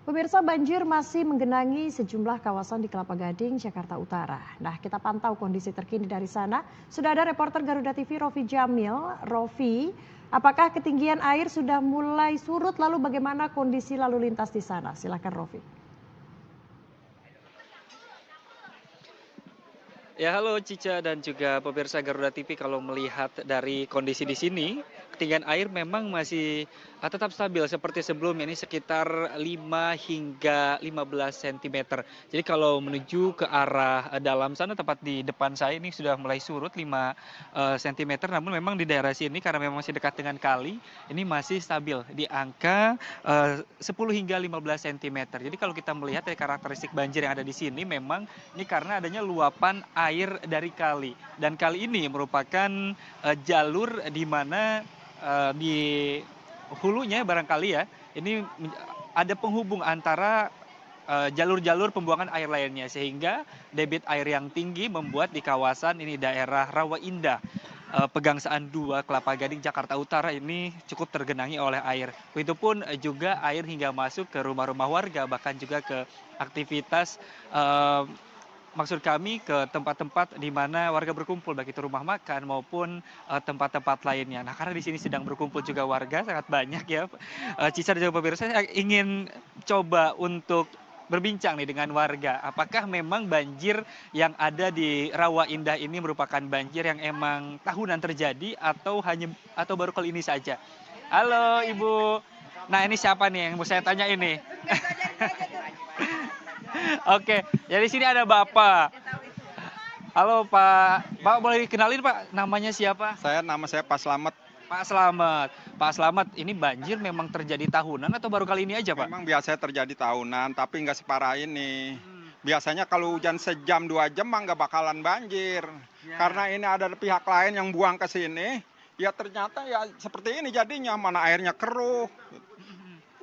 Pemirsa, banjir masih menggenangi sejumlah kawasan di Kelapa Gading, Jakarta Utara. Nah, kita pantau kondisi terkini dari sana. Sudah ada reporter Garuda TV Rofi Jamil. Rofi, apakah ketinggian air sudah mulai surut? Lalu bagaimana kondisi lalu lintas di sana? Silakan Rofi. Ya, halo Cica dan juga pemirsa Garuda TV. Kalau melihat dari kondisi di sini, ketinggian air memang masih tetap stabil seperti sebelumnya, ini sekitar 5 hingga 15 cm. Jadi kalau menuju ke arah dalam sana, tepat di depan saya ini sudah mulai surut 5 cm. Namun memang di daerah sini karena memang masih dekat dengan kali, ini masih stabil di angka 10 hingga 15 cm. Jadi kalau kita melihat dari karakteristik banjir yang ada di sini, memang ini karena adanya luapan air dari kali, dan kali ini merupakan jalur di mana di hulunya barangkali ya, ini ada penghubung antara jalur-jalur pembuangan air lainnya, sehingga debit air yang tinggi membuat di kawasan ini daerah Rawa Indah, Pegangsaan 2, Kelapa Gading, Jakarta Utara ini cukup tergenangi oleh air. Begitupun juga air hingga masuk ke rumah-rumah warga, bahkan juga ke aktivitas eh, maksud kami ke tempat-tempat di mana warga berkumpul, baik itu rumah makan maupun tempat-tempat lainnya. Nah, karena di sini sedang berkumpul juga warga sangat banyak ya, Cica dan juga pemirsa, saya ingin coba untuk berbincang nih dengan warga. Apakah memang banjir yang ada di Rawa Indah ini merupakan banjir yang emang tahunan terjadi atau baru kali ini saja? Halo Ibu. Nah, ini siapa nih yang mau saya tanya ini? Oke, jadi sini ada Bapak. Halo Pak. Pak boleh dikenalin Pak, namanya siapa? Nama saya Pak Slamet. Pak Slamet. Pak Slamet, ini banjir memang terjadi tahunan atau baru kali ini aja Pak? Memang biasanya terjadi tahunan, tapi nggak separah ini. Biasanya kalau hujan sejam 2 jam mah nggak bakalan banjir. Ya. Karena ini ada pihak lain yang buang ke sini, ya ternyata ya seperti ini jadinya, mana airnya keruh.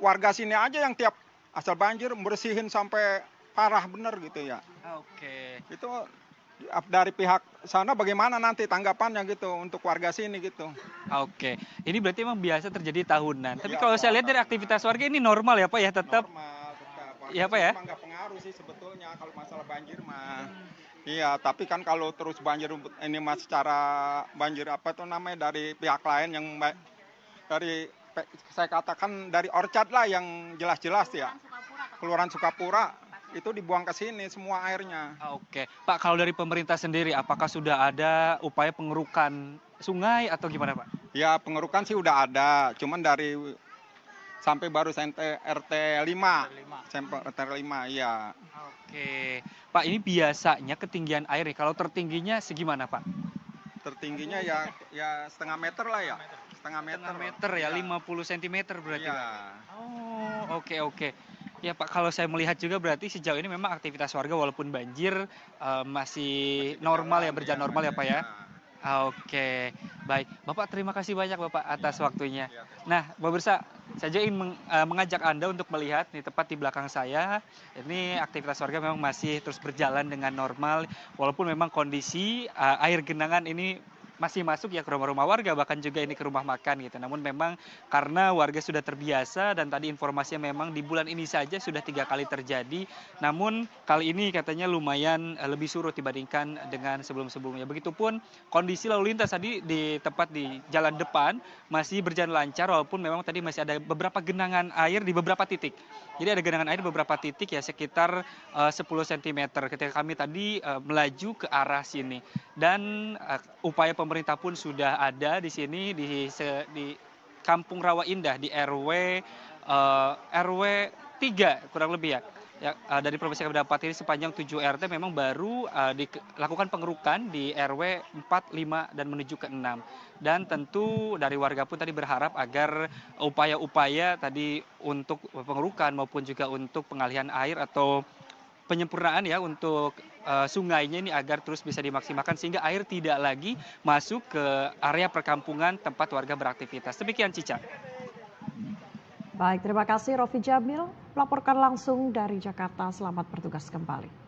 Warga sini aja yang tiap asal banjir bersihin sampai parah bener gitu ya. Oke. Itu dari pihak sana bagaimana nanti tanggapannya gitu untuk warga sini gitu. Oke. Ini berarti memang biasa terjadi tahunan. Tapi Iya, kalau saya lihat dari tahunan. aktivitas warga ini normal ya Pak ya, tetap. Normal, tetap. Iya Pak ya? Emang nggak pengaruh sih sebetulnya kalau masalah banjir mah. Iya, tapi kan kalau terus banjir ini mas secara banjir apa tuh namanya dari pihak lain yang dari saya katakan dari Orchard lah yang jelas-jelas ya. Kelurahan Sukapura itu dibuang ke sini semua airnya. Oke. Pak, kalau dari pemerintah sendiri apakah sudah ada upaya pengerukan sungai atau gimana Pak? Ya pengerukan sih udah ada, cuman dari sampai baru RT 5. Sampel RT 5, iya. Oke. Pak, ini biasanya ketinggian air nih, kalau tertingginya segimana Pak? Tertingginya ya setengah meter lah ya. Setengah meter. Setengah meter ya, 50 cm berarti Iya. Pak? Oh, oke oke. Ya Pak, kalau saya melihat juga berarti sejauh ini memang aktivitas warga walaupun banjir masih normal ya, berjalan normal ya Pak ya? Iya. Oke, baik. Bapak terima kasih banyak Bapak atas waktunya. Iya. Nah, pemirsa, saya juga ingin mengajak Anda untuk melihat nih tepat di belakang saya. Ini aktivitas warga memang masih terus berjalan dengan normal, walaupun memang kondisi air genangan ini masih masuk ya ke rumah-rumah warga, bahkan juga ini ke rumah makan gitu. Namun memang karena warga sudah terbiasa, dan tadi informasinya memang di bulan ini saja sudah 3 kali terjadi. Namun kali ini katanya lumayan lebih surut dibandingkan dengan sebelum-sebelumnya. Begitupun kondisi lalu lintas tadi di tempat di jalan depan masih berjalan lancar, walaupun memang tadi masih ada beberapa genangan air di beberapa titik. Jadi ada genangan air di beberapa titik ya, sekitar 10 cm ketika kami tadi melaju ke arah sini. Dan upaya pemerintah pun sudah ada di sini di Kampung Rawa Indah di RW 3 kurang lebih ya. Ya, dari informasi yang kami dapat ini sepanjang 7 RT memang baru dilakukan pengerukan di RW 4, 5 dan menuju ke 6. Dan tentu dari warga pun tadi berharap agar upaya-upaya tadi untuk pengerukan maupun juga untuk pengalihan air atau penyempurnaan ya untuk sungainya ini agar terus bisa dimaksimalkan sehingga air tidak lagi masuk ke area perkampungan tempat warga beraktivitas. Demikian Cica. Baik, terima kasih Rofi Jamil melaporkan langsung dari Jakarta. Selamat bertugas kembali.